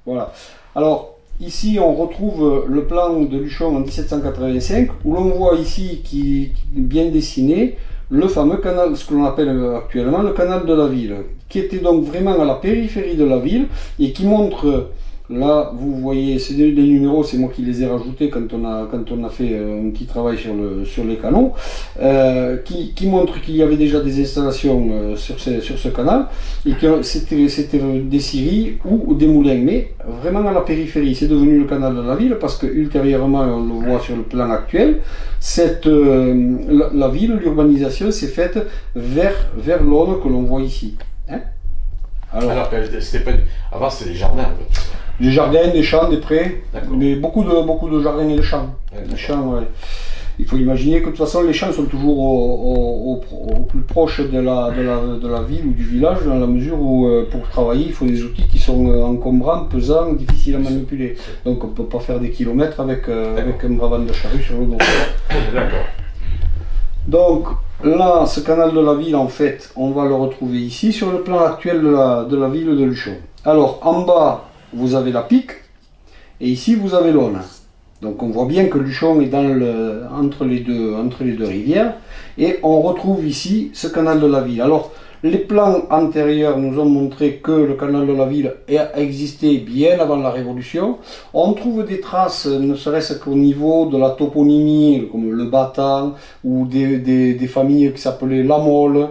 Voilà. Alors, ici, on retrouve le plan de Luchon en 1785, où l'on voit ici, qui est bien dessiné, le fameux canal, ce que l'on appelle actuellement le canal de la ville, qui était donc vraiment à la périphérie de la ville, et qui montre, là, vous voyez, c'est des numéros, c'est moi qui les ai rajoutés quand on a fait un petit travail sur les canaux, qui montre qu'il y avait déjà des installations sur ce canal, et que c'était des scieries ou des moulins, mais vraiment à la périphérie. C'est devenu le canal de la ville, parce que ultérieurement, on le voit sur le plan actuel, la ville, l'urbanisation s'est faite vers l'Aune que l'on voit ici. Hein. Alors avant c'était des jardins. En fait. Des jardins, des champs, des prés, mais beaucoup de jardins et de champs. Les champs, ouais. Il faut imaginer que de toute façon les champs sont toujours au plus proche de la ville ou du village, dans la mesure où pour travailler il faut des outils qui sont encombrants, pesants, difficiles à manipuler. Donc on ne peut pas faire des kilomètres avec un bravant de charrue sur le dos. D'accord. Donc là, ce canal de la ville, en fait, on va le retrouver ici sur le plan actuel de la ville de Luchon. Alors en bas, vous avez la Pique, et ici vous avez l'Aune. Donc on voit bien que Luchon est entre les deux rivières, et on retrouve ici ce canal de la ville. Alors les plans antérieurs nous ont montré que le canal de la ville a existé bien avant la Révolution. On trouve des traces, ne serait-ce qu'au niveau de la toponymie, comme le Batan, ou des familles qui s'appelaient La Mole,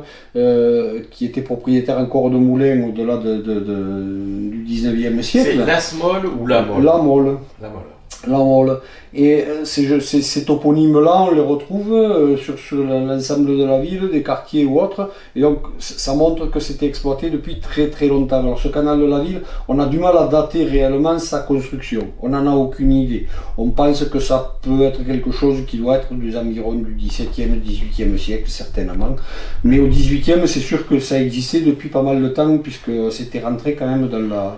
qui étaient propriétaires encore de moulins au-delà du 19e siècle. C'est l'Asmol ou La Mole? La Mole. La Mole. La Mole. Et ces toponymes-là, on les retrouve sur l'ensemble de la ville, des quartiers ou autres. Et donc, ça montre que c'était exploité depuis très très longtemps. Alors, ce canal de la ville, on a du mal à dater réellement sa construction. On n'en a aucune idée. On pense que ça peut être quelque chose qui doit être des environs du 17e, 18e siècle, certainement. Mais au 18e, c'est sûr que ça existait depuis pas mal de temps, puisque c'était rentré quand même dans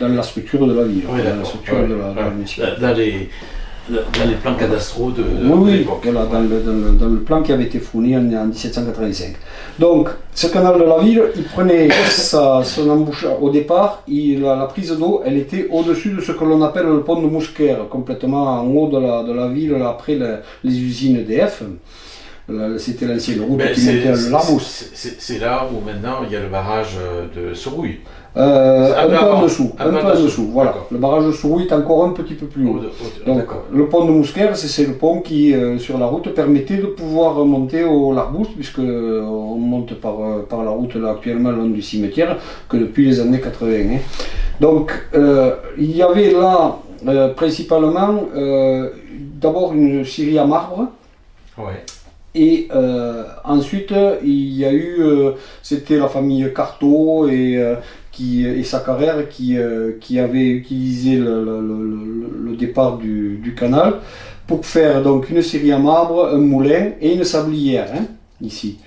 la structure de la ville, Oui, dans la structure de la municipalité. Dans les plans cadastraux de l'époque. Voilà, dans le plan qui avait été fourni en 1785. Donc, ce canal de la ville, il prenait son embouchure au départ, la prise d'eau, elle était au-dessus de ce que l'on appelle le pont de Mousquaire, complètement en haut de la ville, là, après les usines EDF. C'était l'ancienne route qui montait à l'Arbous. C'est là où maintenant il y a le barrage de Sorouille. Un peu en dessous, voilà. Le barrage de Sorouille est encore un petit peu plus haut. Donc, le pont de Mousquaire, c'est le pont qui, sur la route, permettait de pouvoir monter au Larbous, puisque on monte par la route là, actuellement le long du cimetière, que depuis les années 80. Hein. Donc, il y avait là, principalement, d'abord une scierie à marbre. Ouais. Et ensuite, il y a eu, c'était la famille Carteau et Saccarer qui avaient utilisé le départ du canal pour faire donc une scierie à marbre, un moulin et une sablière, hein, ici.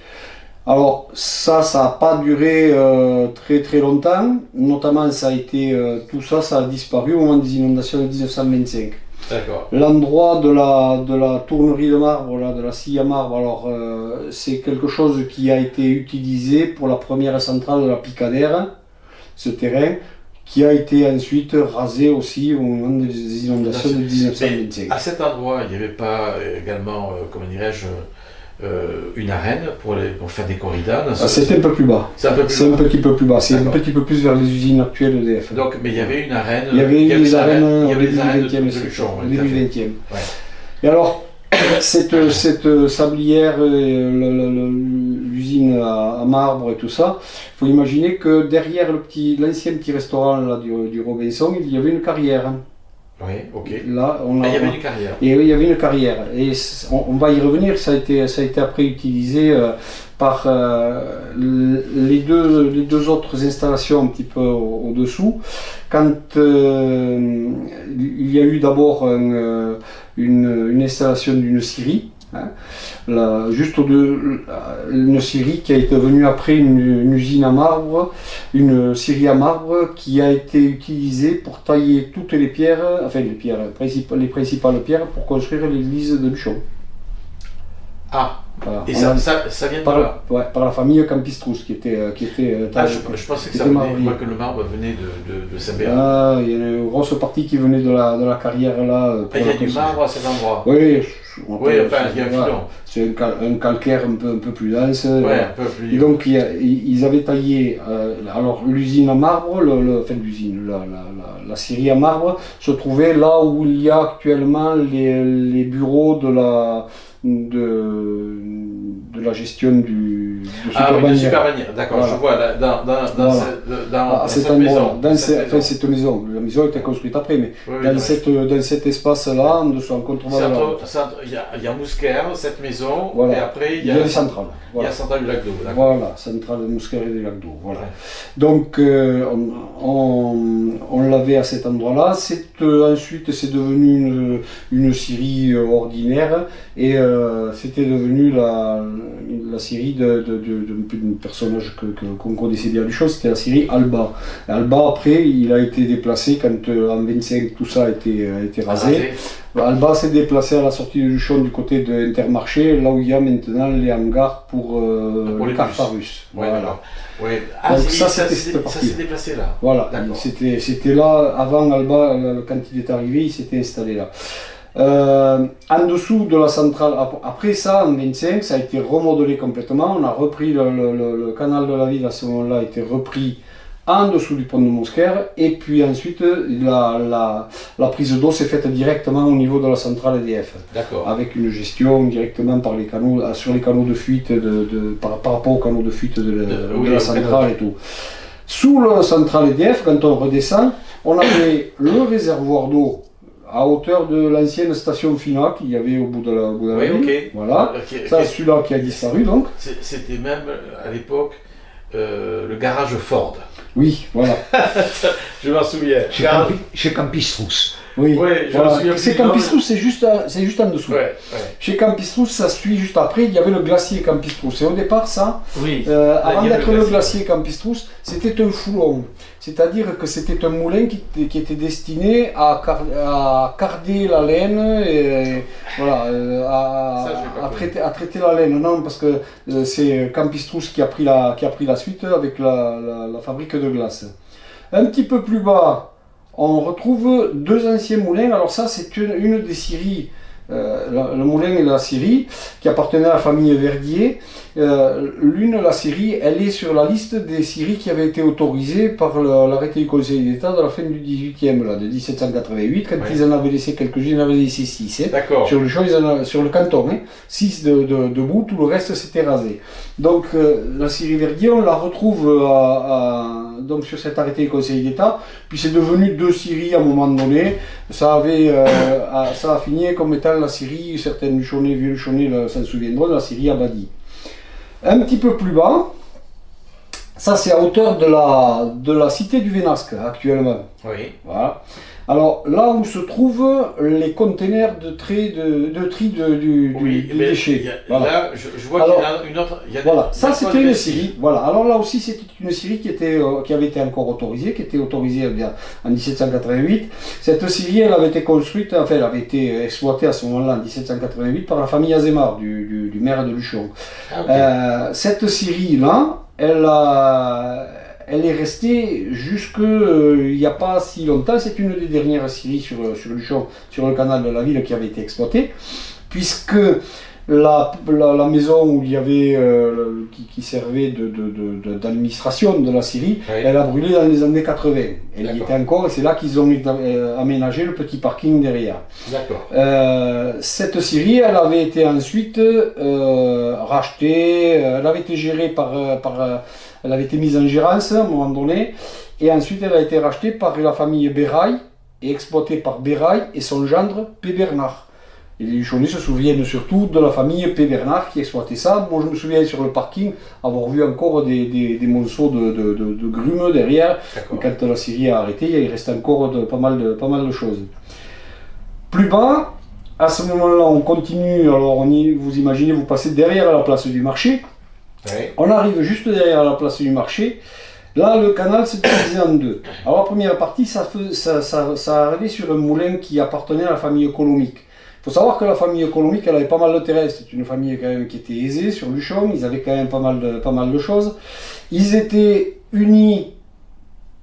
Alors ça n'a pas duré très très longtemps, notamment tout ça a disparu au moment des inondations de 1925. L'endroit de la tournerie de marbre, là, de la scie à marbre, alors c'est quelque chose qui a été utilisé pour la première centrale de la Picadère, ce terrain, qui a été ensuite rasé aussi au moment des inondations de 1925. À cet endroit, il n'y avait pas également, comment dirais-je, une arène pour faire des corridas? C'est un peu plus bas. C'est un petit peu plus bas. C'est un petit peu plus vers les usines actuelles d'EDF. Donc, mais il y avait une arène. Il y avait des arènes au début du XXe siècle. Et alors, cette sablière, l'usine à marbre et tout ça, il faut imaginer que derrière l'ancien petit restaurant là, du Robinson, il y avait une carrière. Oui, ok. Là, il y avait une carrière. Et oui, il y avait une carrière. Et on va y revenir, ça a été après utilisé par les deux autres installations un petit peu au-dessous. Quand il y a eu d'abord une installation d'une scierie, hein, une scierie qui a été venue après une usine à marbre, une scierie à marbre qui a été utilisée pour tailler toutes les pierres, enfin les principales pierres pour construire l'église de Luchon. Ah, Voilà. Et ça vient de par, là. ouais, par la famille Campistrous qui était Je pensais que, moi, que le marbre venait de Saint-Béat. Ah, il y a une grosse partie qui venait de la carrière là. Il y a du marbre à cet endroit. Oui, Oui, enfin, il y a un filon. C'est un calcaire un peu plus dense. Ouais, un peu plus. Et donc ils avaient taillé, alors l'usine à marbre, enfin l'usine, la scierie à marbre se trouvait là où il y a actuellement les bureaux de la gestion du Ah oui, de Super Bannière, d'accord, voilà. Je vois, là, dans cette cette maison. Cette maison, la maison était construite après, mais oui, dans cet espace-là, en dessous, en contrebas de il y a Mousquer, cette maison, voilà. Et après il y a les centrales. Voilà. Il y a Centrale du Lac d'Eau. Voilà, centrale de Mousquer et du Lac d'Eau. Voilà. Ouais. Donc, on l'avait à cet endroit-là. Ensuite, c'est devenu une scierie ordinaire et c'était devenu la scierie d'un personnage qu'on connaissait bien du chose, c'était la scierie Alba. Alba, après, il a été déplacé quand en 25 tout ça a été rasé. Alba s'est déplacé à la sortie de Luchon du côté de Intermarché, là où il y a maintenant les hangars pour les Carfarus. Ouais, voilà. Ouais. Donc ça s'est déplacé là. Voilà, c'était là, avant Alba, quand il est arrivé, il s'était installé là. En dessous de la centrale, après ça, en 25, ça a été remodelé complètement. On a repris le canal de la ville à ce moment-là, a été repris en dessous du pont de Mosquer, et puis ensuite la prise d'eau s'est faite directement au niveau de la centrale EDF. D'accord. Avec une gestion directement par les canaux, sur les canaux de fuite, par rapport aux canaux de fuite de la centrale et tout. Sous la centrale EDF, quand on redescend, on avait le réservoir d'eau à hauteur de l'ancienne station FINA qu'il y avait au bout de la ville. Okay. Voilà. Ça, celui-là qui a disparu donc. C'était même à l'époque le garage Ford. Oui, voilà. Je m'en souviens. Chez Campistrous. Oui, ouais, voilà. C'est Campistrous, c'est juste en dessous. Ouais. Chez Campistrous, ça suit juste après, il y avait le glacier Campistrous. Et au départ, ça, avant d'être le glacier Campistrous, c'était un foulon. C'est-à-dire que c'était un moulin qui était destiné à carder la laine, et, voilà, à traiter la laine. Non, parce que c'est Campistrous qui a pris la suite avec la fabrique de glace. Un petit peu plus bas, on retrouve deux anciens moulins. Alors ça, c'est une des scieries, le moulin et la scierie, qui appartenaient à la famille Verdier. La scierie, elle est sur la liste des scieries qui avaient été autorisées par l'arrêté du Conseil d'État de la fin du 18e, là, de 1788, quand ils en avaient laissé quelques-uns, ils en avaient laissé 6. Sur le canton, 6 debout, tout le reste s'était rasé. Donc la scierie Verdier, on la retrouve donc sur cet arrêté du Conseil d'État, puis c'est devenu deux scieries à un moment donné. Ça a fini comme étant la scierie, certaines Luchonnais, vieux Luchonnais s'en souviendront, la scierie Abadi. Un petit peu plus bas, ça c'est à hauteur de la cité du Vénasque actuellement. Oui. Voilà. Alors là où se trouvent les containers de tri du déchet. Voilà. Là, je vois qu'il y a une autre. Voilà, ça c'était une scierie. Voilà. Alors là aussi c'était une scierie qui avait été encore autorisée, qui était autorisée en 1788. Cette scierie, elle avait été construite, enfin elle avait été exploitée à ce moment-là en 1788 par la famille Azémar, du maire de Luchon. Ah, okay. Cette scierie-là, elle est restée jusque il n'y a pas si longtemps. C'est une des dernières scieries sur Luchon, sur le canal de la ville qui avait été exploitée, puisque la maison où il y avait qui servait d'administration de la scierie, elle a brûlé dans les années 80. Elle y était encore, et c'est là qu'ils ont aménagé le petit parking derrière. Cette scierie, elle avait été ensuite rachetée, elle avait été gérée elle avait été mise en gérance à un moment donné, et ensuite elle a été rachetée par la famille Béraille et exploitée par Béraille et son gendre P. Bernard. Et les Luchonnais se souviennent surtout de la famille P. Bernard qui exploitait ça. Moi je me souviens sur le parking avoir vu encore des monceaux de grumes derrière. Et quand la scierie a arrêté, il reste encore pas mal de choses. Plus bas, à ce moment-là, on continue. Alors vous imaginez, vous passez derrière la place du marché. On arrive juste derrière la place du marché. Là, le canal se divisait en deux. Alors, la première partie, ça arrivait sur un moulin qui appartenait à la famille économique. Il faut savoir que la famille Colomique, elle avait pas mal de terrain. C'était une famille quand même qui était aisée sur Luchon. Ils avaient quand même pas mal de choses. Ils étaient unis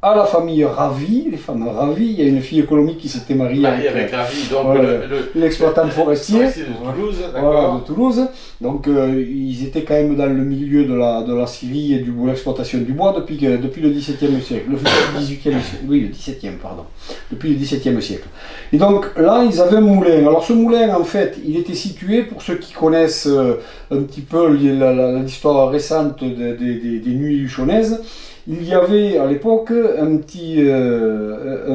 à la famille Ravi, les femmes Ravi. Il y a une fille Colomique qui s'était mariée avec Ravi, donc voilà, l'exploitant forestier de Toulouse, voilà, de Toulouse. Donc ils étaient quand même dans le milieu de la scierie et de l'exploitation du bois depuis le XVIIe siècle. Le XVIIIe siècle, oui, le XVIIe, pardon. Depuis le XVIIe siècle. Et donc là, ils avaient un moulin. Alors ce moulin, en fait, il était situé, pour ceux qui connaissent un petit peu l'histoire récente des nuits luchonnaises, il y avait à l'époque un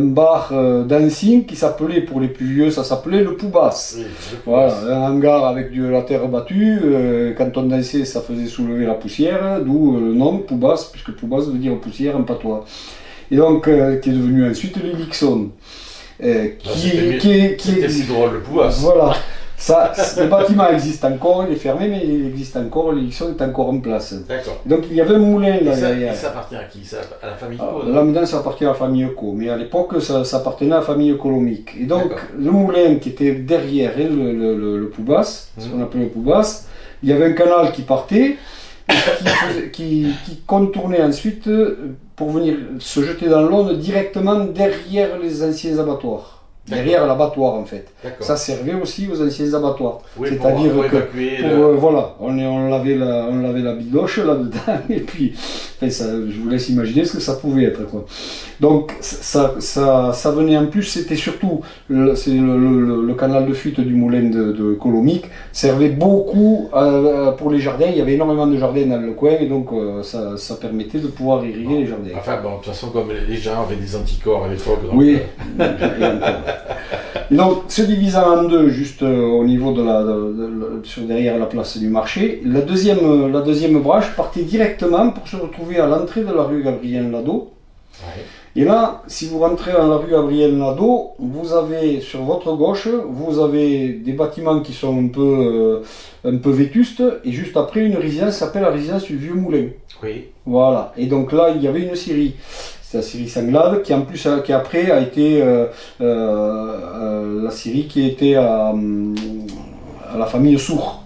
bar dancing qui s'appelait, pour les plus vieux, ça s'appelait le Poubas. Oui, voilà, un hangar avec de la terre battue. Quand on dansait, ça faisait soulever la poussière, d'où le nom Poubas, puisque Poubas veut dire poussière en patois. Et donc, qui est devenu ensuite l'Elixon. C'était plus drôle, le Poubas. Voilà. Le bâtiment existe encore, il est fermé, mais il existe encore, l'Elixon est encore en place. D'accord. Donc il y avait un moulin là derrière. Et ça appartient à qui? À la famille Co? Là maintenant ça appartient à la famille Co, mais à l'époque ça appartenait à la famille Colomique. Et donc le moulin qui était derrière le Poubas, ce qu'on appelait le Poubas, il y avait un canal qui partait, qui contournait ensuite pour venir se jeter dans l'Aude directement derrière les anciens abattoirs. Derrière l'abattoir en fait. Ça servait aussi aux anciens abattoirs. Oui, c'est-à-dire que voilà, on lavait la bidoche là-dedans et puis enfin, ça, je vous laisse imaginer ce que ça pouvait être quoi. Donc ça venait en plus, c'était surtout le canal de fuite du moulin de Colomique servait beaucoup pour les jardins. Il y avait énormément de jardins dans le coin et donc ça permettait de pouvoir irriguer les jardins. Enfin bon, de toute façon comme les gens avaient des anticorps à l'époque. Oui. Et donc, se divisant en deux, juste au niveau derrière la place du marché, la deuxième branche partait directement pour se retrouver à l'entrée de la rue Gabriel-Nadeau. Ouais. Et là, si vous rentrez dans la rue Gabriel-Nadeau, vous avez sur votre gauche, vous avez des bâtiments qui sont un peu vétustes, et juste après, une résidence s'appelle la résidence du Vieux Moulin. Oui. Voilà. Et donc là, il y avait une scierie. C'est la scierie Sanglade qui après a été la scierie qui était à la famille Sourd.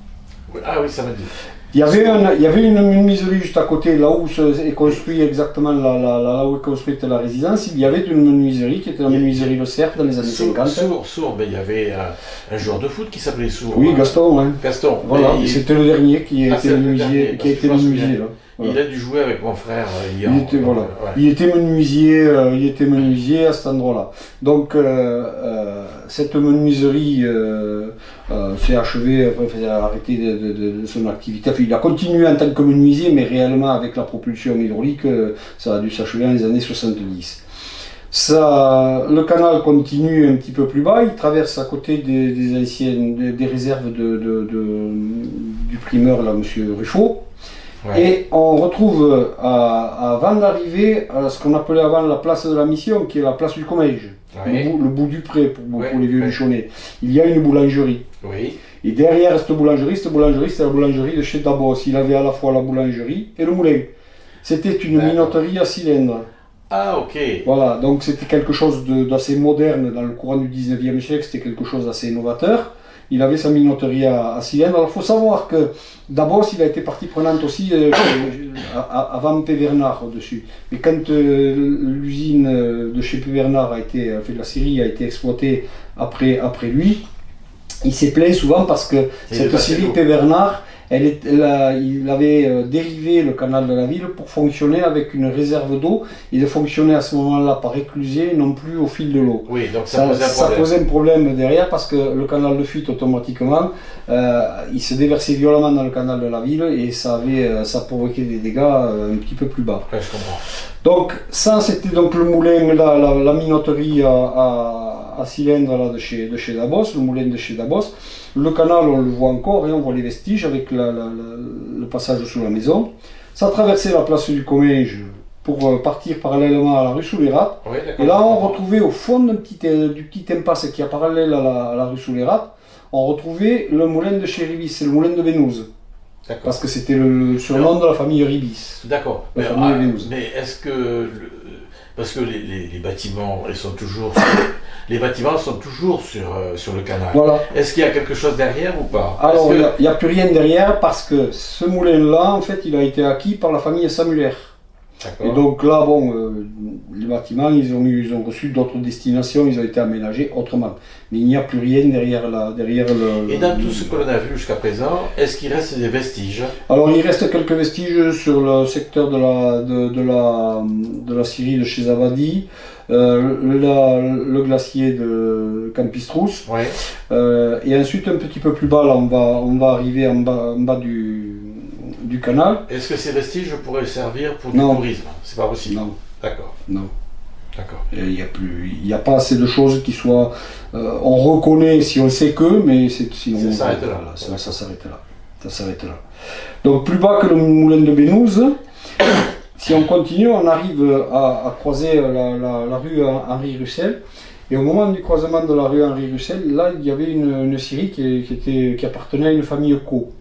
Ah oui, ça m'a dit. Il y avait une menuiserie juste à côté, là où est construit exactement là où est construite la résidence. Il y avait une menuiserie qui était la menuiserie Le Cerf dans les années 50. Sourd, mais il y avait un joueur de foot qui s'appelait Sourd. Oui, Gaston. Hein. Gaston. Voilà, c'était le dernier qui a été menuisier là. Voilà. Il a dû jouer avec mon frère hier. Il était menuisier à cet endroit-là. Donc cette menuiserie s'est achevée, il a arrêté de son activité. Enfin, il a continué en tant que menuisier, mais réellement avec la propulsion hydraulique, ça a dû s'achever dans les années 70. Le canal continue un petit peu plus bas, il traverse à côté des réserves du primeur, là, M. Ruffo. Ouais. Et on retrouve avant d'arriver à ce qu'on appelait avant la place de la Mission, qui est la place du Comminges, ouais. le bout du pré pour les vieux Luchonnais. Il y a une boulangerie. Oui. Et derrière cette boulangerie, c'est la boulangerie de chez Dabos. Il avait à la fois la boulangerie et le moulin. C'était une minoterie à cylindre. Ah, ok. Voilà, donc c'était quelque chose d'assez moderne dans le courant du 19e siècle, c'était quelque chose d'assez novateur. Il avait sa minoterie à cylindre. Alors il faut savoir que d'abord il a été partie prenante aussi avant P. Bernard au-dessus. Mais quand l'usine de chez P. Bernard la scierie a été exploitée après lui, il s'est plaint souvent parce que cette scierie P. Bernard, il avait dérivé le canal de la ville pour fonctionner avec une réserve d'eau. Il fonctionnait à ce moment-là par éclusée, non plus au fil de l'eau. Oui, donc ça posait un problème derrière parce que le canal de fuite automatiquement, il se déversait violemment dans le canal de la ville et ça provoquait des dégâts un petit peu plus bas. Ouais, je comprends. Donc ça c'était donc le moulin, la minoterie à cylindre là, de chez Dabos, le moulin de chez Dabos. Le canal on le voit encore et on voit les vestiges avec le passage sous la maison. Ça traversait la place du Comminges pour partir parallèlement à la rue Soulérat. Oui, et là on retrouvait au fond du petit impasse qui est parallèle à la rue Soulérat, on retrouvait le moulin de chez Ribis, c'est le moulin de Bénouse. Parce que c'était le surnom de la famille Ribis. D'accord. Mais est-ce que parce que les bâtiments, ils sont toujours les bâtiments sont toujours sur le canal. Voilà. Est-ce qu'il y a quelque chose derrière ou pas? Alors, il n'y a plus rien derrière parce que ce moulin-là, en fait, il a été acquis par la famille Samuller. Et donc là, bon, les bâtiments, ils ont reçu d'autres destinations, ils ont été aménagés autrement. Mais il n'y a plus rien derrière Et dans tout ce que l'on a vu jusqu'à présent, est-ce qu'il reste des vestiges? Alors il reste quelques vestiges sur le secteur de la Syrie de chez Zavadi, le glacier de Campistrous. Ouais. Et ensuite un petit peu plus bas, là, on va arriver en bas du canal. Est-ce que ces vestiges pourraient servir pour Non. du tourisme? C'est pas possible. Non. D'accord. Non. D'accord. Il n'y a pas assez de choses qui soient. On reconnaît si on sait que, mais sinon. Ça s'arrête là. Ça s'arrête là. Ça s'arrête là. Donc plus bas que le moulin de Bénouse, si on continue, on arrive à croiser la rue Henri Russel. Et au moment du croisement de la rue Henri Russel, là il y avait une scierie qui appartenait à une famille Co.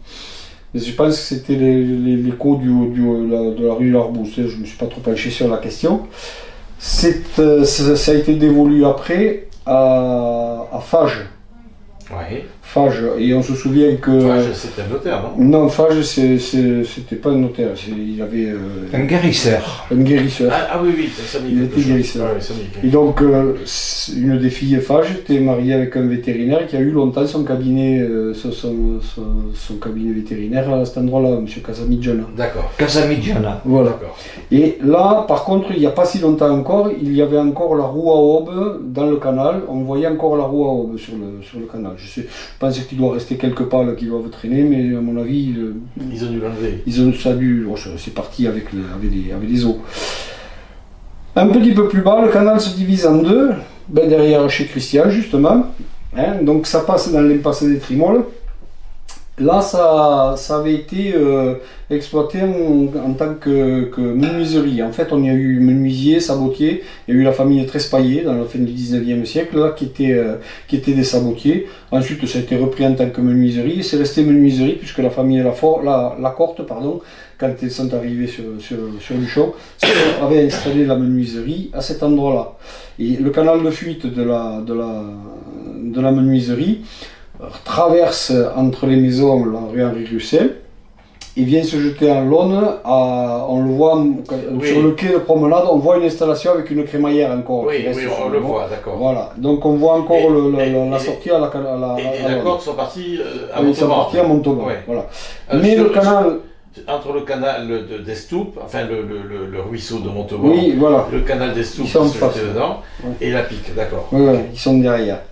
Je pense que c'était les co de la rue Larbous. Je ne me suis pas trop penché sur la question. Ça a été dévolu après à Fage. Oui. Fage. Et on se souvient que. Fage, c'était un notaire, non? Non, Fage, c'était pas un notaire. Il avait. Un guérisseur. Un guérisseur. Ah oui, ça me dit Il quelque était chose. guérisseur. Ah oui, ça me dit quelque Et chose. donc, une des filles Fage était mariée avec un vétérinaire qui a eu longtemps son cabinet, son cabinet vétérinaire à cet endroit-là, M. Casamidjana. D'accord. Casamidjana. Voilà. D'accord. Et là, par contre, il n'y a pas si longtemps encore, il y avait encore la roue à aube dans le canal. On voyait encore la roue à aube sur le canal. Je pense qu'il doit rester quelques pales qui doivent traîner, mais à mon avis, Ils ont dû l'enlever. c'est parti avec les eaux. Un petit peu plus bas, le canal se divise en deux, derrière chez Christian justement. Hein, donc ça passe dans l'impasse des Trimoles. Là, ça avait été exploité en tant que menuiserie. En fait, on y a eu menuisier, sabotier. Il y a eu la famille Trespaillé dans la fin du 19e siècle, là, qui était des sabotiers. Ensuite, ça a été repris en tant que menuiserie. Et c'est resté menuiserie puisque la famille Lacorte, quand ils sont arrivés sur Luchon, avait installé la menuiserie à cet endroit-là. Et le canal de fuite de la menuiserie traverse entre les maisons la rue Henri Russel et vient se jeter en l'Aune. On le voit sur le quai de promenade, on voit une installation avec une crémaillère encore. Oui, on le voit, d'accord. Voilà, donc on voit encore la sortie à la Et les cordes sont parties à Montauban. Ils sont partis à Montauban, Ouais. voilà. Mais le canal... Entre le canal d'Estoupes, enfin le ruisseau de Montauban, Oui, voilà. le canal d'Estoupes, Ils sont en se face. jetait dedans, Ouais. et la pique, d'accord. Oui, ils sont derrière.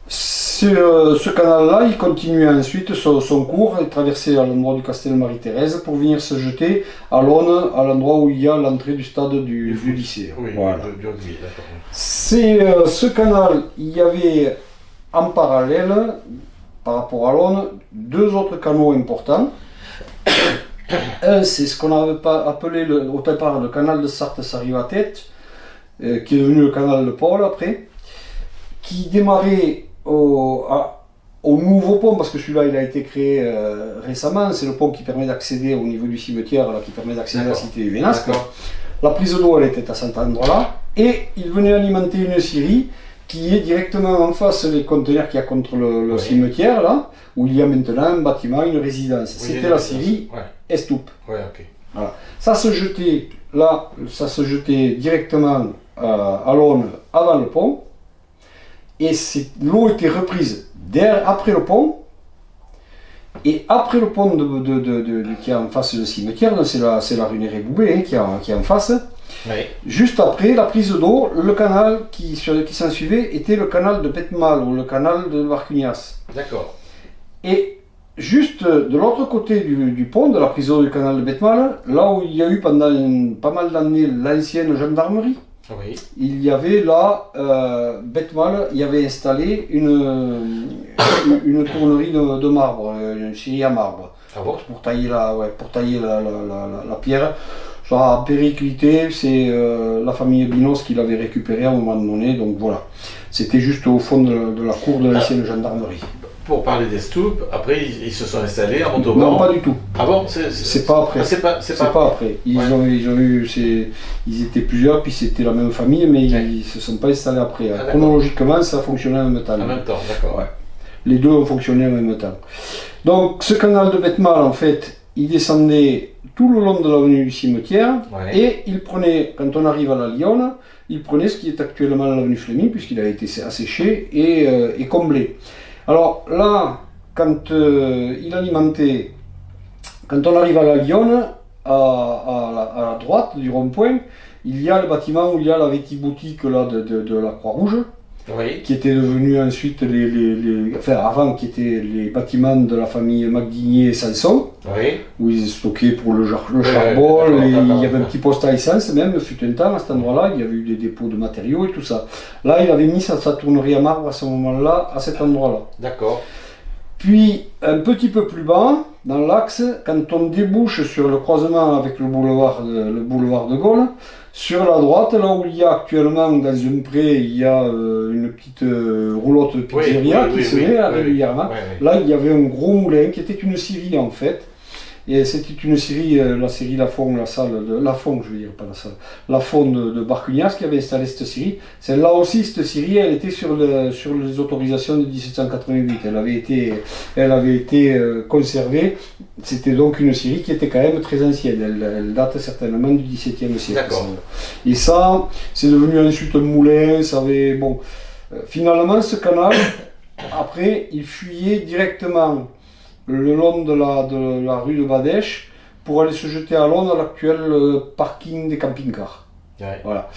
Ce canal-là, il continue ensuite son cours et traverser à l'endroit du Castel Marie-Thérèse pour venir se jeter à l'Aune, à l'endroit où il y a l'entrée du stade du lycée. Oui, Voilà. du rugby, d'accord. Ce canal, il y avait en parallèle, par rapport à l'Aune, deux autres canaux importants. Un, c'est ce qu'on avait appelé au départ le canal de Sarthe-Sarivatet, qui est devenu le canal de Paul après, qui démarrait au nouveau pont, parce que celui-là il a été créé récemment, c'est le pont qui permet d'accéder au niveau du cimetière, là, qui permet d'accéder à la cité du Vénasque. La prise d'eau elle était à cet endroit-là, et il venait alimenter une scierie qui est directement en face des conteneurs qu'il y a contre le cimetière, là, où il y a maintenant un bâtiment, une résidence. Oui, c'était la scierie Estoupe. Ouais, ok. Voilà. Ça se jetait directement à l'Aune avant le pont. Et l'eau était reprise après le pont. Et après le pont qui est en face du cimetière, c'est la rue Néré-Boubé qui est en face. Oui. Juste après la prise d'eau, le canal qui s'en suivait était le canal de Petmal ou le canal de Varcugnas. D'accord. Et juste de l'autre côté du pont, de la prise d'eau du canal de Petmal, là où il y a eu pendant pas mal d'années l'ancienne gendarmerie, Oui. il y avait là, Betmal, il y avait installé une tournerie de marbre, une scierie à marbre, Ah bon? pour tailler la pierre. Ça a périclité, c'est la famille Binos qui l'avait récupéré à un moment donné, donc voilà. C'était juste au fond de la cour de l'ancienne gendarmerie. pour parler des stoups, après ils se sont installés en Montauban. Non, pas du tout. Ah bon, C'est pas après. Ah, c'est pas après. Ils ont eu, ils étaient plusieurs, puis c'était la même famille, mais ils se sont pas installés après. Ah, chronologiquement, ça fonctionnait en même temps. En même temps, d'accord. Ouais. Les deux ont fonctionné en même temps. Donc, ce canal de Betmal, en fait, il descendait tout le long de l'avenue du cimetière, Ouais. et il prenait, quand on arrive à la Lyonne, il prenait ce qui est actuellement l'avenue Fleming, puisqu'il a été asséché et comblé. Alors là, quand il alimentait, quand on arrive à la Lyonne, à la droite du rond-point, il y a le bâtiment où il y a la boutique là, de la Croix-Rouge, Oui. qui était devenu ensuite enfin avant qui étaient les bâtiments de la famille Macdigné et Sanson, Oui. où ils stockaient pour le charbon, d'accord, il y avait un petit poste à essence même, fut un temps à cet endroit-là, il y avait eu des dépôts de matériaux et tout ça. Là, il avait mis sa tournerie à marbre à ce moment-là, à cet endroit-là. D'accord. Puis, un petit peu plus bas, dans l'axe, quand on débouche sur le croisement avec le boulevard de Gaulle, sur la droite, là où il y a actuellement, dans un pré, il y a une petite roulotte pizzeria qui se met régulièrement. Oui. Là, il y avait un gros moulin qui était une scierie en fait. Et c'était une série, la série Lafond, Lafond, je veux dire, pas la salle, Lafond de Barcugnas qui avait installé cette série. Là aussi, cette série, elle était sur les autorisations de 1788. Elle avait été conservée. C'était donc une série qui était quand même très ancienne. Elle date certainement du XVIIe siècle. D'accord. Et ça, c'est devenu ensuite un moulin. Ça avait, bon, finalement, ce canal, après, il fuyait directement le long de la rue de Badèche pour aller se jeter à Londres à l'actuel parking des camping-cars. Ouais. Voilà.